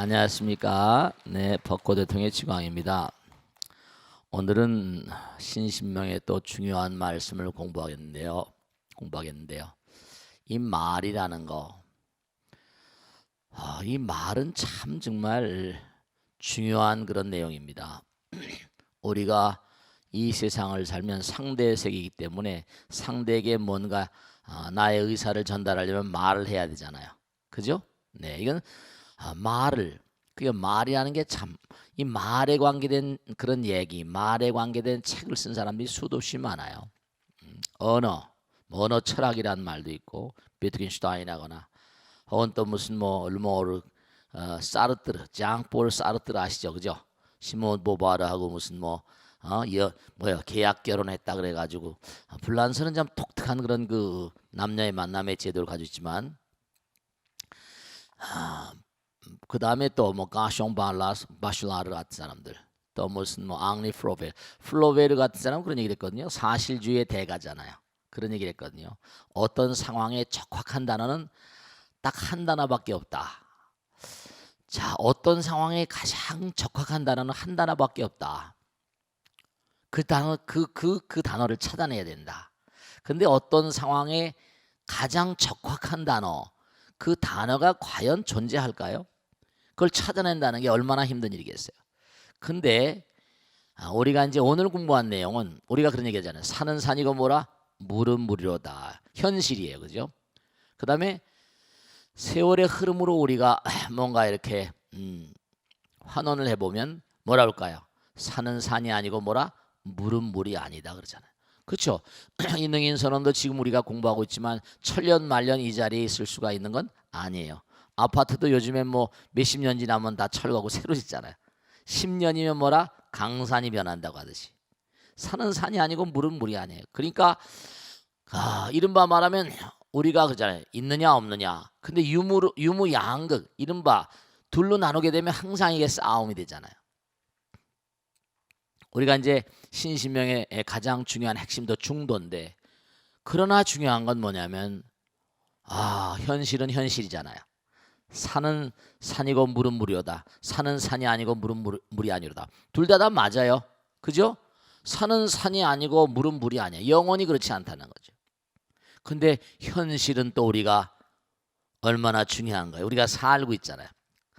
안녕하십니까. 네, 벚꽃 대통령의 지광입니다. 오늘은 신신명의 또 중요한 말씀을 공부하겠는데요. 이 말이라는 거, 이 말은 참 정말 중요한 그런 내용입니다. 우리가 이 세상을 살면 상대의 세계이기 때문에 상대에게 뭔가 나의 의사를 전달하려면 말을 해야 되잖아요. 그죠? 네, 이건 말을, 그 말이라는 게 참 이 말에 관계된 그런 얘기, 말에 관계된 책을 쓴 사람들이 수도 없이 많아요. 언어 철학이라는 말도 있고, 비트겐슈타인하거나 혹은 또 무슨 뭐 르모르, 사르트르, 장폴 사르트르 아시죠, 그죠? 시몬 보바르하고 무슨 계약 결혼했다 그래가지고 불란서는 참 독특한 그런 그 남녀의 만남의 제도를 가지고 있지만. 그 다음에 또 뭐 가숑 바슐라르 같은 사람들, 또 무슨 앙리 플로베르 같은 사람 그런 얘기를 했거든요. 사실주의의 대가잖아요. 그런 얘기를 했거든요. 어떤 상황에 적확한 단어는 딱 한 단어밖에 없다. 자, 어떤 상황에 가장 적확한 단어는 한 단어밖에 없다. 그 단어 그 단어를 찾아내야 된다. 근데 어떤 상황에 가장 적확한 단어, 그 단어가 과연 존재할까요? 그걸 찾아낸다는 게 얼마나 힘든 일이겠어요. 근데 우리가 이제 오늘 공부한 내용은 우리가 그런 얘기 하잖아요. 산은 산이고 뭐라? 물은 물이로다. 현실이에요. 그죠? 그 다음에 세월의 흐름으로 우리가 뭔가 이렇게 환원을 해보면 뭐라 할까요? 산은 산이 아니고 뭐라? 물은 물이 아니다 그러잖아요. 그렇죠? 이능인 선언도 지금 우리가 공부하고 있지만 천년 만년 이 자리에 있을 수가 있는 건 아니에요. 아파트도 요즘에 뭐 몇십 년 지나면 다 철거하고 새로 짓잖아요. 10년이면 뭐라? 강산이 변한다고 하듯이. 산은 산이 아니고 물은 물이 아니에요. 그러니까 이른바 말하면 우리가 그러잖아요. 있느냐 없느냐. 근데 유무양극, 이른바 둘로 나누게 되면 항상 이게 싸움이 되잖아요. 우리가 이제 신신명의 가장 중요한 핵심도 중도인데, 그러나 중요한 건 뭐냐면 현실은 현실이잖아요. 산은 산이고 물은 물이로다. 산은 산이 아니고 물은 물이 아니로다. 둘 다 맞아요. 그죠? 산은 산이 아니고 물은 물이 아니야. 영원히 그렇지 않다는 거죠. 근데 현실은 또 우리가 얼마나 중요한 거예요. 우리가 살고 있잖아요.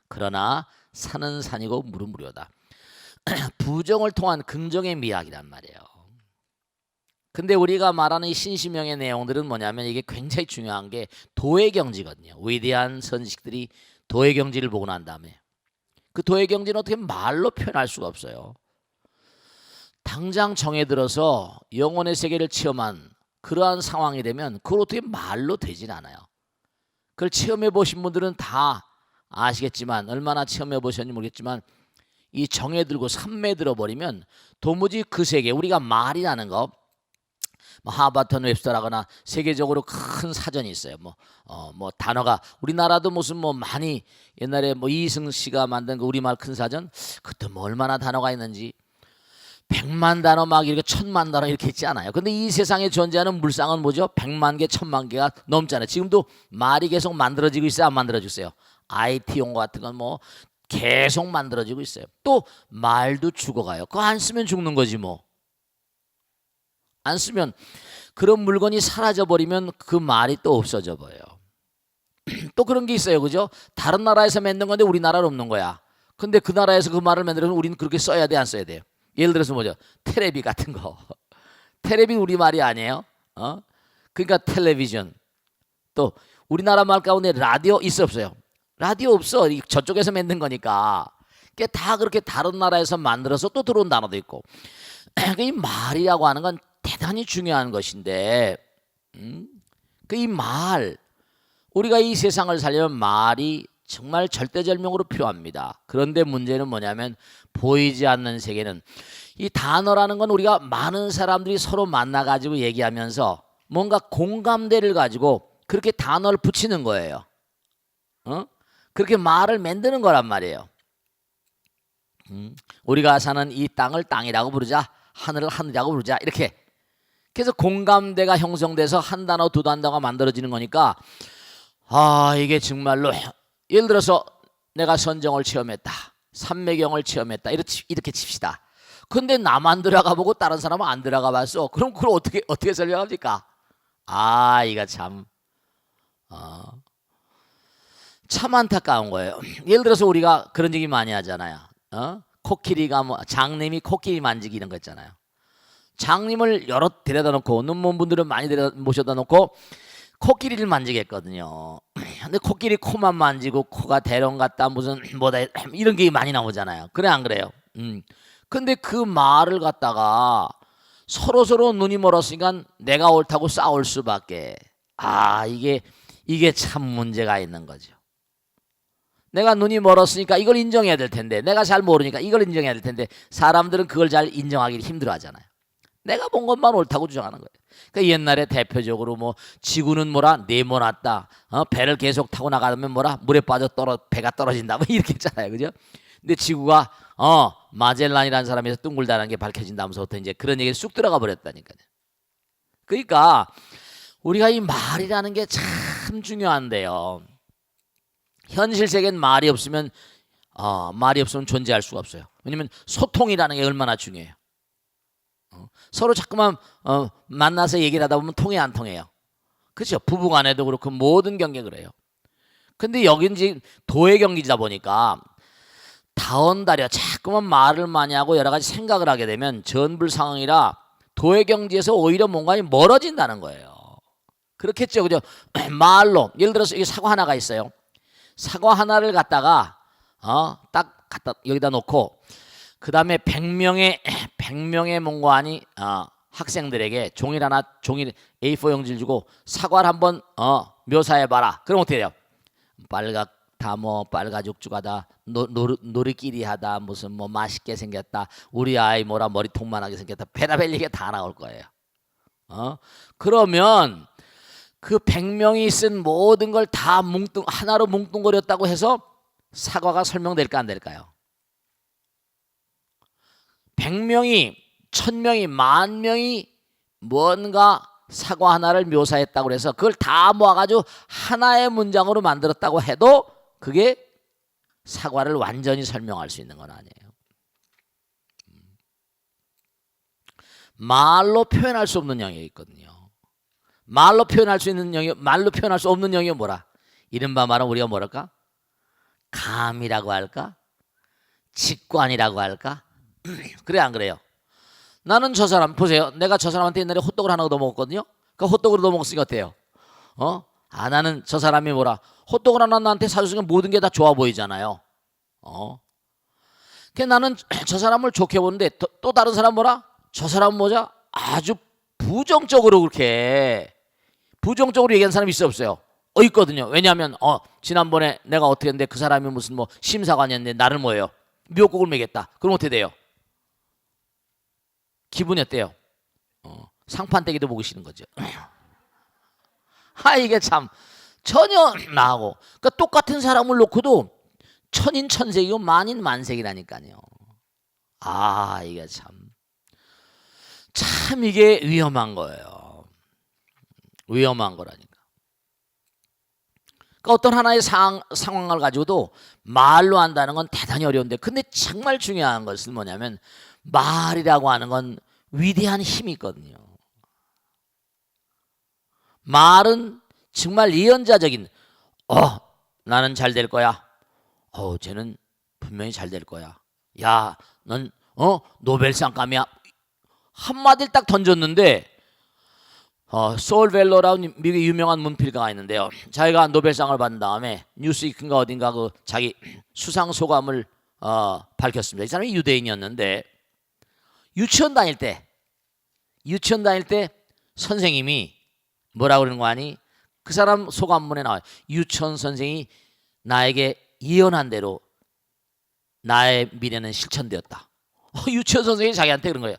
그러나 산은 산이고 물은 물이로다. 부정을 통한 긍정의 미학이란 말이에요. 근데 우리가 말하는 이 신신명의 내용들은 뭐냐면 이게 굉장히 중요한 게 도의 경지거든요. 위대한 선지식들이 도의 경지를 보고 난 다음에 그 도의 경지는 어떻게 말로 표현할 수가 없어요. 당장 정에 들어서 영혼의 세계를 체험한 그러한 상황이 되면 그걸 어떻게 말로 되진 않아요. 그걸 체험해 보신 분들은 다 아시겠지만, 얼마나 체험해 보셨는지 모르겠지만, 이 정에 들고 삼매 들어버리면 도무지 그 세계, 우리가 말이라는 거, 하버튼 웹스터라거나 세계적으로 큰 사전이 있어요. 뭐 단어가 우리나라도 무슨 많이 옛날에 이승 씨가 만든 그 우리말 큰 사전, 그때 얼마나 단어가 있는지 100만 단어 막 이렇게 1000만 단어 이렇게 있지 않아요. 근데 이 세상에 존재하는 물상은 뭐죠? 100만 개, 1000만 개가 넘잖아요. 지금도 말이 계속 만들어지고 있어요, 안 만들어지고 있어요? IT 용어 같은 건 계속 만들어지고 있어요. 또 말도 죽어가요. 그거 안 쓰면 죽는 거지 뭐. 안 쓰면 그런 물건이 사라져 버리면 그 말이 또 없어져 버려요. 또 그런 게 있어요. 그죠? 다른 나라에서 만든 건데 우리나라는 없는 거야. 근데 그 나라에서 그 말을 만들면 우리는 그렇게 써야 돼, 안 써야 돼요? 예를 들어서 뭐죠? 테레비 같은 거. 테레비 우리말이 아니에요. 그러니까 텔레비전. 또 우리나라 말 가운데 라디오 있어 없어요? 라디오 없어. 저쪽에서 만든 거니까. 그게 다 그렇게 다른 나라에서 만들어서 또 들어온 단어도 있고. 이 말이라고 하는 건 대단히 중요한 것인데, 그 이 말, 우리가 이 세상을 살려면 말이 정말 절대절명으로 필요합니다. 그런데 문제는 뭐냐면 보이지 않는 세계는, 이 단어라는 건 우리가 많은 사람들이 서로 만나가지고 얘기하면서 뭔가 공감대를 가지고 그렇게 단어를 붙이는 거예요. 그렇게 말을 만드는 거란 말이에요. 우리가 사는 이 땅을 땅이라고 부르자, 하늘을 하늘이라고 부르자, 이렇게. 그래서 공감대가 형성돼서 한 단어 두 단어가 만들어지는 거니까 이게 정말로 예를 들어서 내가 선정을 체험했다. 삼매경을 체험했다. 이렇게 칩시다. 근데 나만 들어가 보고 다른 사람은 안 들어가 봤어. 그럼 그걸 어떻게 설명합니까? 아, 이거 참 안타까운 거예요. 예를 들어서 우리가 그런 얘기 많이 하잖아요. 코끼리가 장님이 코끼리 만지기 이런 거 있잖아요. 장님을 여러 데려다 놓고 논문 분들은 많이 모셔다 놓고 코끼리를 만지겠거든요. 근데 코끼리 코만 만지고 코가 대롱 같다 무슨 뭐다 이런 게 많이 나오잖아요. 그래 안 그래요? 근데 그 말을 갖다가 서로 눈이 멀었으니까 내가 옳다고 싸울 수밖에. 이게 참 문제가 있는 거죠. 내가 눈이 멀었으니까 이걸 인정해야 될 텐데, 내가 잘 모르니까 이걸 인정해야 될 텐데, 사람들은 그걸 잘 인정하기 힘들어하잖아요. 내가 본 것만 옳다고 주장하는 거예요. 그러니까 옛날에 대표적으로 뭐 지구는 뭐라 네모났다, 배를 계속 타고 나가면 뭐라 물에 빠져 배가 떨어진다, 뭐 이렇게 했잖아요, 그죠? 근데 지구가 마젤란이라는 사람에서 둥글다는 게 밝혀진다면서부터 이제 그런 얘기에 쑥 들어가 버렸다니까요. 그러니까 우리가 이 말이라는 게 참 중요한데요. 현실 세계는 말이 없으면 존재할 수가 없어요. 왜냐하면 소통이라는 게 얼마나 중요해요. 서로 자꾸만 만나서 얘기를 하다 보면 통해 안 통해요. 그렇죠? 부부간에도 그렇고 모든 경계 그래요. 근데 여긴 지금 도의 경기다 보니까 다언다려 자꾸만 말을 많이 하고 여러 가지 생각을 하게 되면 전불 상황이라 도의 경지에서 오히려 뭔가 멀어진다는 거예요. 그렇겠죠, 그죠? 말로 예를 들어서 여기 사과 하나가 있어요. 사과 하나를 갖다가 딱 갖다 여기다 놓고 그 다음에 100명의 문관이 학생들에게 종이 A4 용지를 주고 사과를 한번 묘사해봐라. 그럼 어떻게 돼요? 빨갛다, 뭐 빨가죽죽하다, 노리끼리하다, 무슨 뭐 맛있게 생겼다, 우리 아이 뭐라 머리통만하게 생겼다, 별의별 얘기가 다 나올 거예요. 그러면 그 100명이 쓴 모든 걸 다 하나로 뭉뚱거렸다고 해서 사과가 설명될까 안 될까요? 100명이 1000명이 10,000명이 뭔가 사과 하나를 묘사했다고 해서 그걸 다 모아가지고 하나의 문장으로 만들었다고 해도 그게 사과를 완전히 설명할 수 있는 건 아니에요. 말로 표현할 수 없는 영역이 있거든요. 말로 표현할 수 있는 영역, 말로 표현할 수 없는 영역이 뭐라? 이른바 말하면 우리가 뭐랄까? 감이라고 할까? 직관이라고 할까? 그래 안 그래요? 나는 저 사람 보세요. 내가 저 사람한테 옛날에 호떡을 하나 얻어먹었거든요. 그 호떡을 얻어먹었으니까 어때요? 나는 저 사람이 뭐라 호떡을 하나 나한테 사줬으니까 모든 게 다 좋아 보이잖아요. 나는 저 사람을 좋게 보는데 또 다른 사람 뭐라? 저 사람은 뭐죠? 아주 부정적으로 그렇게 부정적으로 얘기하는 사람이 있어 없어요? 있거든요. 왜냐하면 지난번에 내가 어떻게 했는데 그 사람이 무슨 뭐 심사관이었는데 나를 뭐예요? 미역국을 먹였다. 그럼 어떻게 돼요? 기분이 어때요? 상판떼기도 보기 싫은 거죠. 이게 참 전혀 나하고 그러니까 똑같은 사람을 놓고도 천인천색이고 만인만색이라니까요. 이게 참 이게 위험한 거예요. 위험한 거라니까. 그러니까 어떤 하나의 상황을 가지고도 말로 한다는 건 대단히 어려운데 근데 정말 중요한 것은 뭐냐면 말이라고 하는 건 위대한 힘이 있거든요. 말은 정말 예언자적인 나는 잘 될 거야. 쟤는 분명히 잘 될 거야. 야, 넌 노벨상감이야. 한마디를 딱 던졌는데 소울벨로라는 미국의 유명한 문필가가 있는데요. 자기가 노벨상을 받은 다음에 뉴스위크인가 어딘가 그 자기 수상 소감을 밝혔습니다. 이 사람이 유대인이었는데 유치원 다닐 때 선생님이 뭐라고 그러는 거 아니? 그 사람 소감문에 나와요. 유치원 선생이 나에게 예언한 대로 나의 미래는 실천되었다. 유치원 선생이 자기한테 그런 거예요.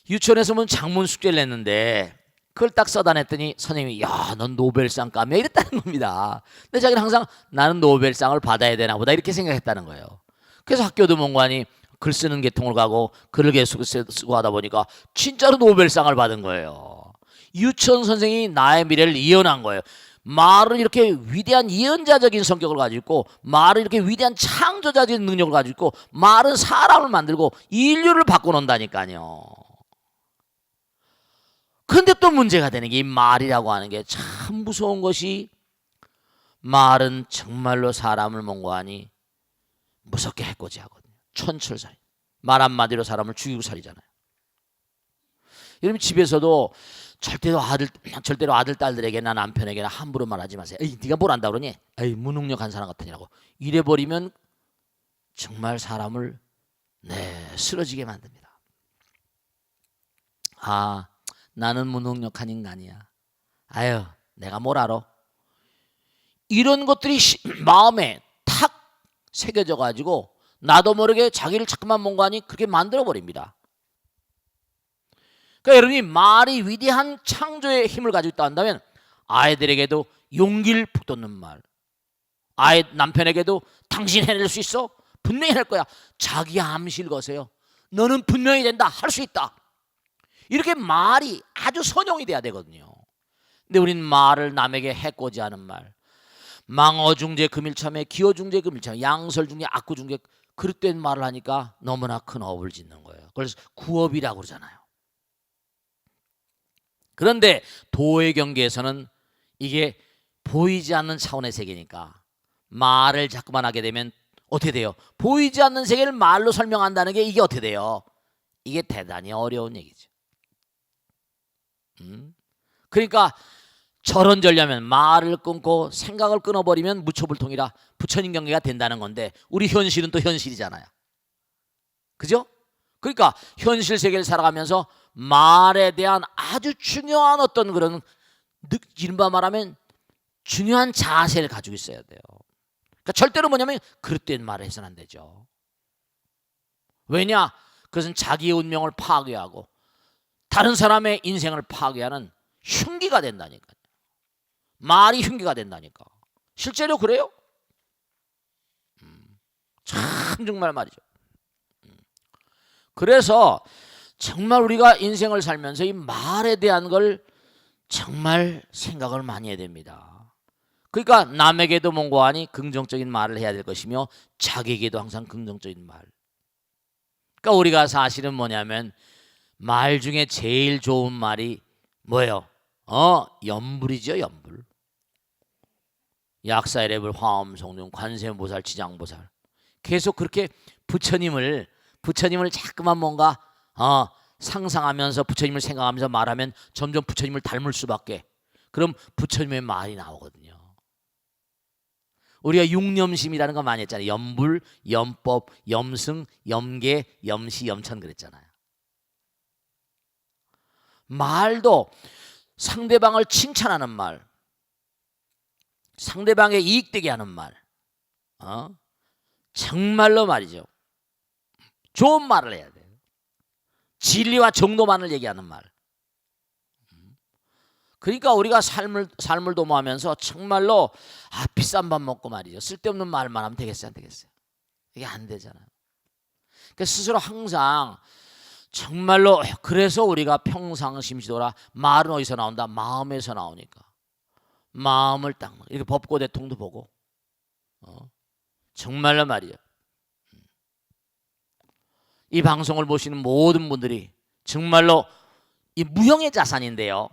유치원에서 뭐 장문 숙제를 냈는데 그걸 딱 써다 냈더니 선생님이 넌 노벨상감이야 이랬다는 겁니다. 근데 자기는 항상 나는 노벨상을 받아야 되나 보다 이렇게 생각했다는 거예요. 그래서 학교도 문관이 글 쓰는 계통을 가고 글을 계속 쓰고 하다 보니까 진짜로 노벨상을 받은 거예요. 유치원 선생이 나의 미래를 예언한 거예요. 말은 이렇게 위대한 예언자적인 성격을 가지고 있고, 말은 이렇게 위대한 창조자적인 능력을 가지고 있고, 말은 사람을 만들고 인류를 바꿔놓는다니까요. 그런데 또 문제가 되는 게 이 말이라고 하는 게 참 무서운 것이, 말은 정말로 사람을 몽고하니 무섭게 해코지 하거든요. 천철살인. 말 한마디로 사람을 죽이고 살이잖아요. 여러분 집에서도 절대로 아들 딸들에게나 남편에게나 함부로 말하지 마세요. 에이, 네가 뭘 안다 그러니? 에이, 무능력한 사람 같으냐고. 이래버리면 정말 사람을 쓰러지게 만듭니다. 아, 나는 무능력한 인간이야. 아유, 내가 뭘 알아? 이런 것들이 마음에 탁 새겨져 가지고 나도 모르게 자기를 자꾸만 몽고하니 그렇게 만들어 버립니다. 그러니까 여러분이 말이 위대한 창조의 힘을 가지고 있다 한다면, 아이들에게도 용기를 북돋는 말, 남편에게도 당신 해낼 수 있어? 분명히 해낼 거야. 자기 암시를 거세요. 너는 분명히 된다. 할 수 있다. 이렇게 말이 아주 선용이 돼야 되거든요. 근데 우린 말을 남에게 해코지 하는 말, 망어중재 금일참에 기어중재 금일참에 양설중재 악구중재 그릇된 말을 하니까 너무나 큰 업을 짓는 거예요. 그래서 구업이라고 그러잖아요. 그런데 도의 경계에서는 이게 보이지 않는 차원의 세계니까 말을 자꾸만 하게 되면 어떻게 돼요? 보이지 않는 세계를 말로 설명한다는 게 이게 어떻게 돼요? 이게 대단히 어려운 얘기죠. 그러니까 절언절려면 말을 끊고 생각을 끊어버리면 무초불통이라 부처님 경계가 된다는 건데, 우리 현실은 또 현실이잖아요. 그죠? 그러니까 현실 세계를 살아가면서 말에 대한 아주 중요한 어떤 그런, 이른바 말하면 중요한 자세를 가지고 있어야 돼요. 그러니까 절대로 뭐냐면 그릇된 말을 해서는 안 되죠. 왜냐? 그것은 자기의 운명을 파괴하고 다른 사람의 인생을 파괴하는 흉기가 된다니까요. 말이 흉기가 된다니까. 실제로 그래요? 참 정말 말이죠. 그래서 정말 우리가 인생을 살면서 이 말에 대한 걸 정말 생각을 많이 해야 됩니다. 그러니까 남에게도 몽고하니 긍정적인 말을 해야 될 것이며, 자기에게도 항상 긍정적인 말. 그러니까 우리가 사실은 뭐냐면, 말 중에 제일 좋은 말이 뭐예요? 염불이죠, 염불. 약사이레불 화엄성중 관세음보살 지장보살. 계속 그렇게 부처님을 자꾸만 뭔가 상상하면서 부처님을 생각하면서 말하면 점점 부처님을 닮을 수밖에. 그럼 부처님의 말이 나오거든요. 우리가 육념심이라는 거 많이 했잖아요. 염불, 염법, 염승, 염계, 염시, 염천 그랬잖아요. 말도 상대방을 칭찬하는 말, 상대방에 이익되게 하는 말, 정말로 말이죠. 좋은 말을 해야 돼요. 진리와 정도만을 얘기하는 말. 그러니까 우리가 삶을 도모하면서 정말로 비싼 밥 먹고 말이죠. 쓸데없는 말만 하면 되겠어요, 안 되겠어요? 이게 안 되잖아요. 그러니까 스스로 항상 정말로, 그래서 우리가 평상심시도라, 말은 어디서 나온다? 마음에서 나오니까. 마음을 딱 이렇게 법고 대통도 보고, 정말로 말이죠. 이 방송을 보시는 모든 분들이 정말로 이 무형의 자산인데요.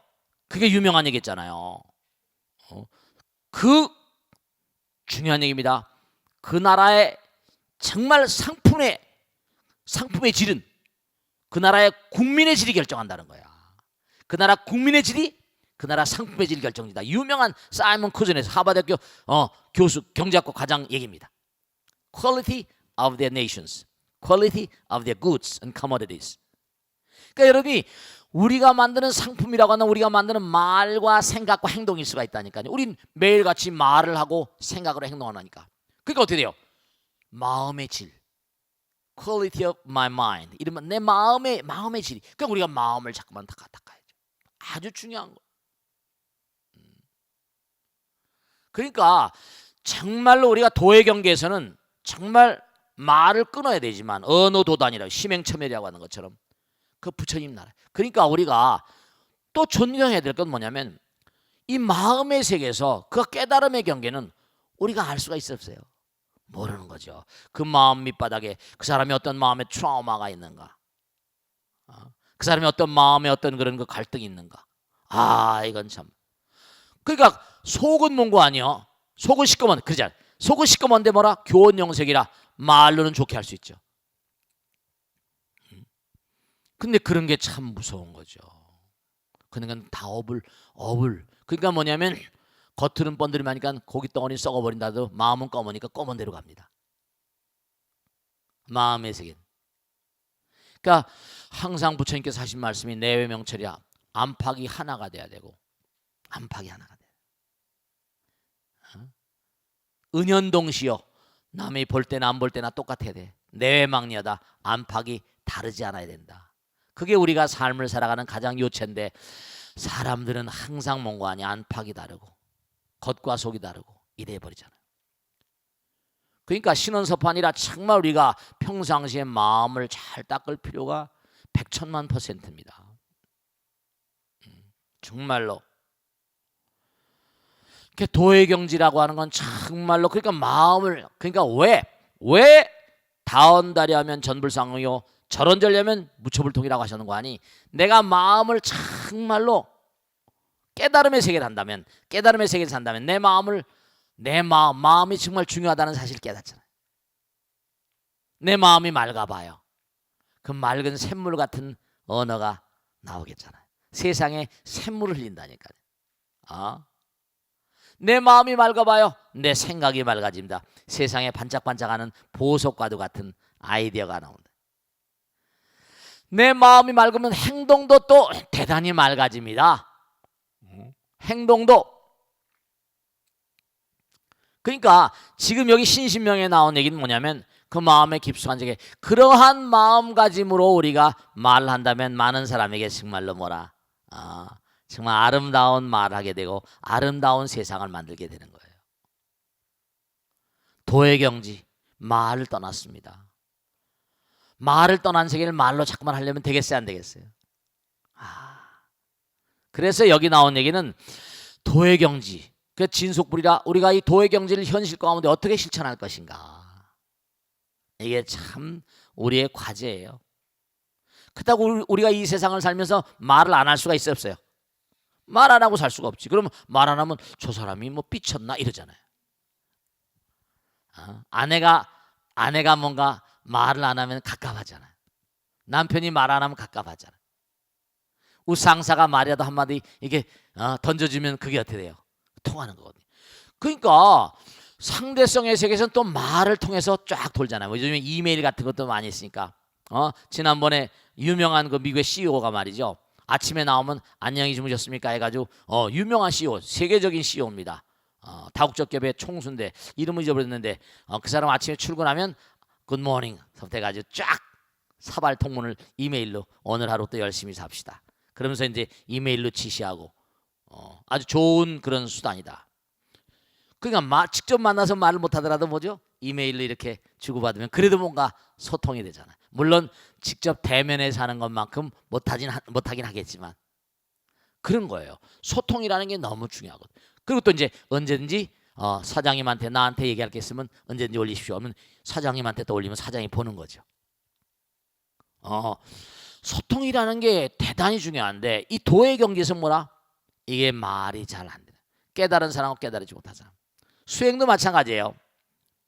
그게 유명한 얘기였잖아요. 그 중요한 얘기입니다. 그 나라의 정말 상품의 질은 그 나라의 국민의 질이 결정한다는 거야. 그 나라 국민의 질이 그 나라 상품의 질이 결정이다. 유명한 사이먼 쿠즌에서 하버드대학교 교수, 경제학과 과장 얘기입니다. Quality of their nations, quality of their goods and commodities. 그러니까 여러분이 우리가 만드는 상품이라고 하는, 우리가 만드는 말과 생각과 행동일 수가 있다니까요. 우린 매일같이 말을 하고 생각으로 행동하니까. 그러니까 어떻게 돼요? 마음의 질, quality of my mind, 이러면 내 마음의 질이. 그러니까 우리가 마음을 자꾸만 닦아야죠. 아주 중요한 거. 그러니까 정말로 우리가 도의 경계에서는 정말 말을 끊어야 되지만, 언어도단이라고 심행첨예라고 하는 것처럼 그 부처님 나라. 그러니까 우리가 또 존경해야 될 건 뭐냐면, 이 마음의 세계에서 그 깨달음의 경계는 우리가 알 수가 있었어요. 모르는 거죠. 그 마음 밑바닥에 그 사람이 어떤 마음의 트라우마가 있는가, 그 사람이 어떤 마음에 어떤 그런 그 갈등이 있는가. 이건 참. 그러니까 속은 뭔고 아니요. 속은 시꺼먼, 그러잖아. 속은 시꺼먼데 뭐라? 교원 영색이라 말로는 좋게 할 수 있죠. 근데 그런 게 참 무서운 거죠. 그러니까 다 업을. 그러니까 뭐냐면 겉으로는 번들이하니까 고기 덩어리 썩어버린다도 마음은 검으니까 검은 대로 갑니다. 마음의 세계. 그러니까 항상 부처님께서 하신 말씀이 내외 명철이야. 안팎이 하나가 돼야 되고, 안팎이 하나가 돼. 은연동시여. 남이 볼 때나 안 볼 때나 똑같아야 돼. 내외망리하다. 안팎이 다르지 않아야 된다. 그게 우리가 삶을 살아가는 가장 요체인데, 사람들은 항상 뭔가 아니 안팎이 다르고 겉과 속이 다르고 이래 버리잖아요. 그러니까 신원섭환이라 정말 우리가 평상시에 마음을 잘 닦을 필요가 백천만 %입니다. 정말로. 도회경지라고 하는 건 정말로, 그러니까 마음을, 그러니까 왜 다언다리 하면 전불상이요 절언절려면 무처불통이라고 하시는 거 아니? 내가 마음을 정말로 깨달음의 세계를 한다면, 깨달음의 세계를 산다면 내 마음이 정말 중요하다는 사실을 깨닫잖아요. 내 마음이 맑아봐요. 그 맑은 샘물 같은 언어가 나오겠잖아요. 세상에 샘물을 흘린다니까요. 내 마음이 맑아봐요. 내 생각이 맑아집니다. 세상에 반짝반짝하는 보석과도 같은 아이디어가 나온다. 내 마음이 맑으면 행동도 또 대단히 맑아집니다. 행동도. 그러니까 지금 여기 신신명에 나온 얘기는 뭐냐면 그 마음의 깊숙한 세계, 그러한 마음가짐으로 우리가 말한다면 많은 사람에게 정말로 뭐라, 정말 아름다운 말을 하게 되고 아름다운 세상을 만들게 되는 거예요. 도회경지, 말을 떠났습니다. 말을 떠난 세계를 말로 자꾸만 하려면 되겠어요, 안 되겠어요? 그래서 여기 나온 얘기는 도회경지, 그 진속불이라. 우리가 이 도회경지를 현실 가운데 어떻게 실천할 것인가, 이게 참 우리의 과제예요. 그렇다고 우리가 이 세상을 살면서 말을 안 할 수가 있어요, 없어요? 말 안 하고 살 수가 없지. 그러면 말 안 하면 저 사람이 뭐 삐쳤나 이러잖아요. 아내가 뭔가 말을 안 하면 갑갑하잖아요. 남편이 말 안 하면 갑갑하잖아요. 우리 상사가 말이라도 한마디 이게 던져주면 그게 어떻게 돼요? 통하는 거거든요. 그러니까 상대성의 세계에서는 또 말을 통해서 쫙 돌잖아요. 요즘에 이메일 같은 것도 많이 있으니까. 지난번에 유명한 그 미국의 CEO가 말이죠. 아침에 나오면 안녕히 주무셨습니까 해가지고 유명한 CEO, 세계적인 CEO입니다. 다국적 기업의 총수인데 이름을 잊어버렸는데 그 사람 아침에 출근하면 굿모닝 해가지고 쫙 사발 통문을 이메일로 오늘 하루 또 열심히 삽시다. 그러면서 이제 이메일로 지시하고 아주 좋은 그런 수단이다. 그러니까 직접 만나서 말을 못하더라도 뭐죠? 이메일로 이렇게 주고받으면 그래도 뭔가 소통이 되잖아요. 물론 직접 대면에서 하는 것만큼 못하긴 하겠지만 그런 거예요. 소통이라는 게 너무 중요하거든요. 그리고 또 이제 언제든지 사장님한테 나한테 얘기할 게 있으면 언제든지 올리십시오 하면 사장님한테 또 올리면 사장이 보는 거죠. 소통이라는 게 대단히 중요한데 이 도의 경지에서 뭐라? 이게 말이 잘 안 돼. 깨달은 사람하고 깨달지 못한 사람. 수행도 마찬가지예요.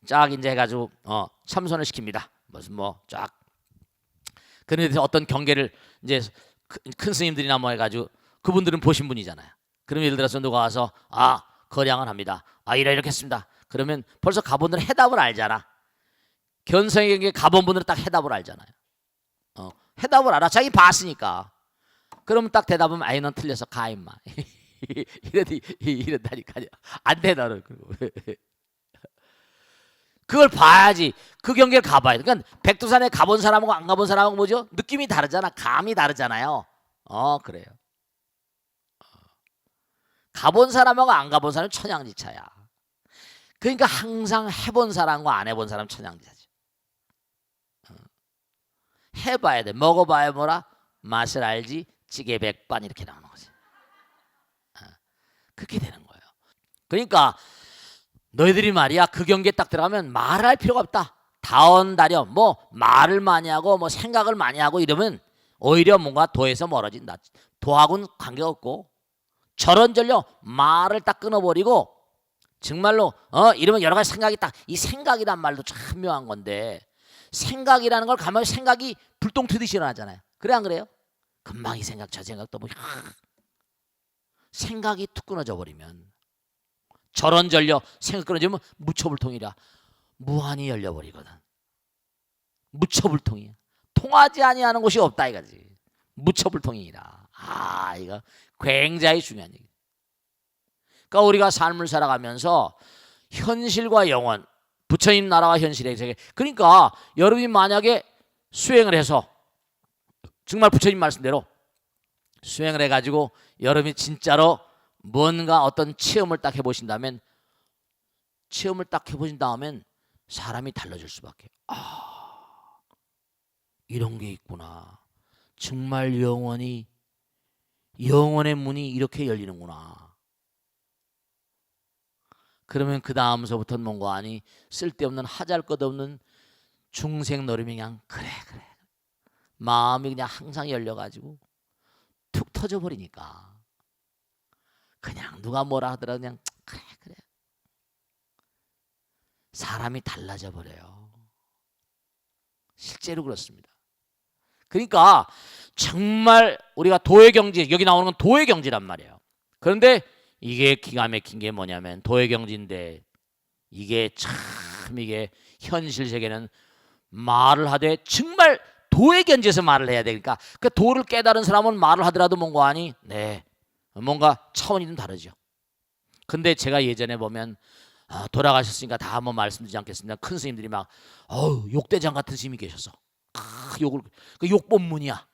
쫙 이제 해가지고 참선을 시킵니다. 무슨 쫙. 그런데 어떤 경계를 이제 큰 스님들이나 뭐 해가지고 그분들은 보신 분이잖아요. 그럼 예를 들어서 누가 와서 거량을 합니다. 이렇게 했습니다. 그러면 벌써 가본들은 해답을 알잖아. 견성의 경계 가본 분들은 딱 해답을 알잖아요. 해답을 알아. 자기 봤으니까. 그러면 딱 대답하면 넌 틀려서 가 임마. 이런다니까요. 안 돼 너는. 그걸 봐야지. 그 경계를 가봐야 돼. 그러니까 백두산에 가본 사람하고 안 가본 사람하고 뭐죠? 느낌이 다르잖아. 감이 다르잖아요. 그래요. 가본 사람하고 안 가본 사람은 천양지차야. 그러니까 항상 해본 사람과 안 해본 사람 천양지차지. 해봐야 돼. 먹어봐야 뭐라? 맛을 알지 찌개 백반 이렇게 나오는 거지. 그렇게 되는 거예요. 그러니까 너희들이 말이야 그 경기에 딱 들어가면 말을 할 필요가 없다. 다언다려 뭐 말을 많이 하고 뭐 생각을 많이 하고 이러면 오히려 뭔가 도에서 멀어진다. 도하고는 관계가 없고 절언절려 말을 딱 끊어버리고 정말로 이러면 여러 가지 생각이 딱 이 생각이란 말도 참 묘한 건데 생각이라는 걸 가면 생각이 불똥 튀듯이 일어나잖아요. 그래 안 그래요? 금방 이 생각 저 생각도 뭐 생각이 툭 끊어져 버리면 절언절려 생각 끊어지면 무초불통이라 무한히 열려버리거든. 무초불통이야. 통하지 아니하는 곳이 없다 이거지. 무초불통이라. 이거 굉장히 중요한 얘기. 그러니까 우리가 삶을 살아가면서 현실과 영원, 부처님 나라와 현실의 세계. 그러니까 여러분이 만약에 수행을 해서 정말 부처님 말씀대로 수행을 해가지고 여러분이 진짜로 뭔가 어떤 체험을 딱 해보신다면 사람이 달라질 수밖에. 이런 게 있구나. 정말 영원의 문이 이렇게 열리는구나. 그러면 그 다음서부터는 뭔가 아니 쓸데없는 하잘것없는 중생 노름이 그냥 그래 마음이 그냥 항상 열려가지고 툭 터져버리니까 그냥 누가 뭐라 하더라도 그냥 그래 사람이 달라져 버려요. 실제로 그렇습니다. 그러니까 정말 우리가 도의 경지, 여기 나오는 건 도의 경지란 말이에요. 그런데 이게 기가 막힌 게 뭐냐면 도의 경지인데 이게 현실 세계는 말을 하되 정말 도의 경지에서 말을 해야 되니까 그 도를 깨달은 사람은 말을 하더라도 뭔가 아니 뭔가 차원이 좀 다르죠. 근데 제가 예전에 보면 돌아가셨으니까 다 한번 말씀드리지 않겠습니다. 큰 스님들이 막 욕대장 같은 스님이 계셔서 욕을 그 욕본문이야.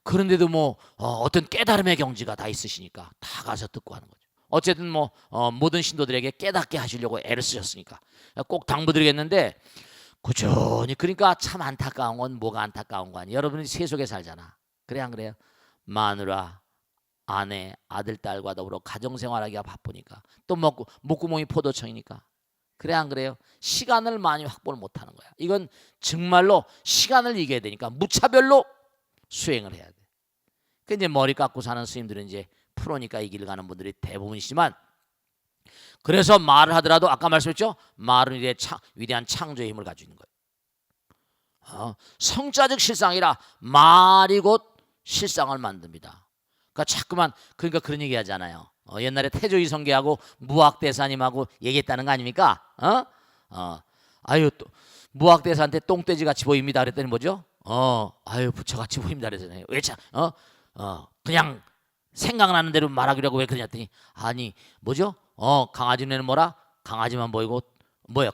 그런데도 뭐 어떤 깨달음의 경지가 다 있으시니까 다 가서 듣고 하는 거죠. 어쨌든 뭐 모든 신도들에게 깨닫게 하시려고 애를 쓰셨으니까 꼭 당부드리겠는데 꾸준히 그러니까 참 안타까운 건 뭐가 안타까운 거 아니에요. 여러분이 세속에 살잖아. 그래 안 그래요? 마누라, 아내, 아들, 딸과 더불어 가정생활하기가 바쁘니까 또 목구멍이 포도청이니까 그래 안 그래요? 시간을 많이 확보를 못하는 거야. 이건 정말로 시간을 이겨야 되니까 무차별로 수행을 해야 돼. 그 이제 머리 깎고 사는 스님들은 이제 프로니까 이 길을 가는 분들이 대부분이지만 그래서 말을 하더라도 아까 말씀했죠? 말은 위대한 창조의 힘을 가지고 있는 거예요. 성자적 실상이라 말이 곧 실상을 만듭니다. 그러니까 자꾸만 그러니까 그런 얘기 하잖아요. 옛날에 태조이 성계하고 무학대사님하고 얘기했다는 거 아닙니까? 또 무학대사한테 똥돼지 같이 보입니다 그랬더니 뭐죠? 부처 같이 보입니다 그랬잖아요. 왜 그냥 생각나는 대로 말하기라고 왜 그러냐 했더니 아니 뭐죠? 강아지 눈에는 뭐라? 강아지만 보이고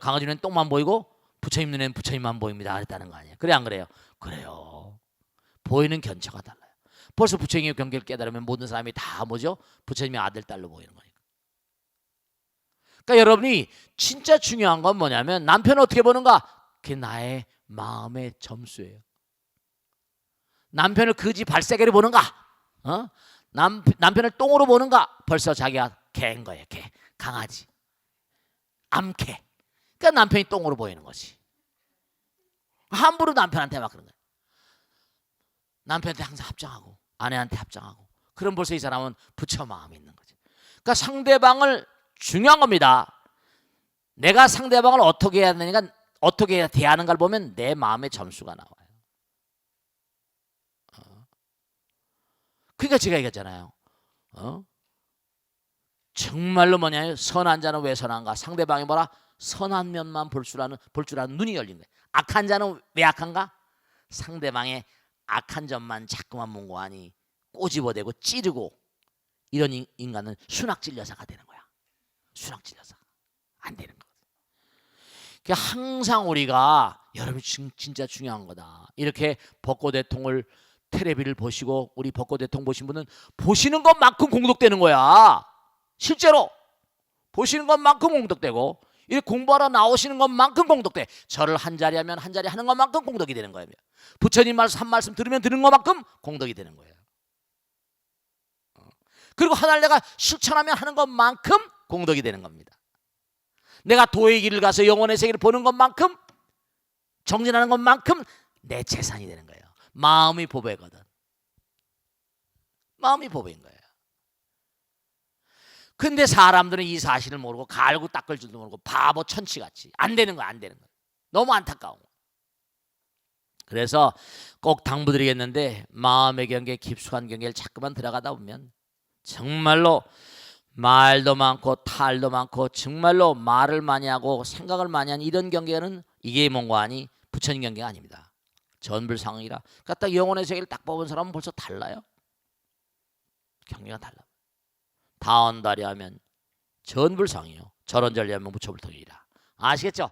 강아지 눈에는 똥만 보이고 부처님 눈에는 부처님만 보입니다 그랬다는 거 아니에요. 그래 안 그래요? 그래요. 보이는 견처가 달라요. 벌써 부처님의 경계를 깨달으면 모든 사람이 다 뭐죠? 부처님의 아들 딸로 보이는 거니까. 그러니까 여러분이 진짜 중요한 건 뭐냐면 남편을 어떻게 보는가? 그게 나의 마음의 점수예요. 남편을 그지 발세계로 보는가? 남편을 똥으로 보는가? 벌써 자기가 개인 거예요. 개, 강아지, 암개. 그러니까 남편이 똥으로 보이는 거지. 함부로 남편한테 막 그런 거예요. 남편한테 항상 합장하고 아내한테 합장하고. 그럼 벌써 이 사람은 부처 마음이 있는 거죠. 그러니까 상대방을 중요한 겁니다. 내가 상대방을 어떻게 해야 되니까 어떻게 대하는가를 보면 내 마음의 점수가 나와요. 그러니까 제가 얘기했잖아요. 정말로 뭐냐? 선한 자는 왜 선한가? 상대방이 뭐라? 선한 면만 볼 줄 아는 눈이 열린 거예요. 악한 자는 왜 악한가? 상대방의 악한 점만 자꾸만 mon고하니 꼬집어대고 찌르고 이런 인간은 순학질 여사가 되는 거야. 순학질 여사 안 되는 거거든. 그러니까 항상 우리가 여러분 진짜 중요한 거다. 이렇게 벚꽃 대통을 텔레비를 보시고 우리 벚꽃 대통 보신 분은 보시는 것만큼 공덕되는 거야. 실제로 보시는 것만큼 공덕되고 이렇게 공부하러 나오시는 것만큼 공덕돼. 절을 한 자리 하면 한 자리 하는 것만큼 공덕이 되는 거예요. 부처님 말씀 한 말씀 들으면 들은 것만큼 공덕이 되는 거예요. 그리고 하나를 내가 실천하며 하는 것만큼 공덕이 되는 겁니다. 내가 도의 길을 가서 영혼의 세계를 보는 것만큼, 정진하는 것만큼 내 재산이 되는 거예요. 마음이 보배거든. 마음이 보배인 거예요. 근데 사람들은 이 사실을 모르고 갈고 닦을 줄도 모르고 바보 천치같이 안 되는 거야, 안 되는 거야. 너무 안타까운 거야. 그래서 꼭 당부드리겠는데, 마음의 경계, 깊숙한 경계를 자꾸만 들어가다 보면 정말로 말도 많고 탈도 많고 정말로 말을 많이 하고 생각을 많이 하는 이런 경계는 이게 뭔가 아니 부처님 경계가 아닙니다. 전불상이라. 그러니까 딱 영혼의 세계를 딱 뽑은 사람은 벌써 달라요. 경계가 달라. 다언다리 하면 전불상이요, 저런전리하면 무처불통이라. 아시겠죠?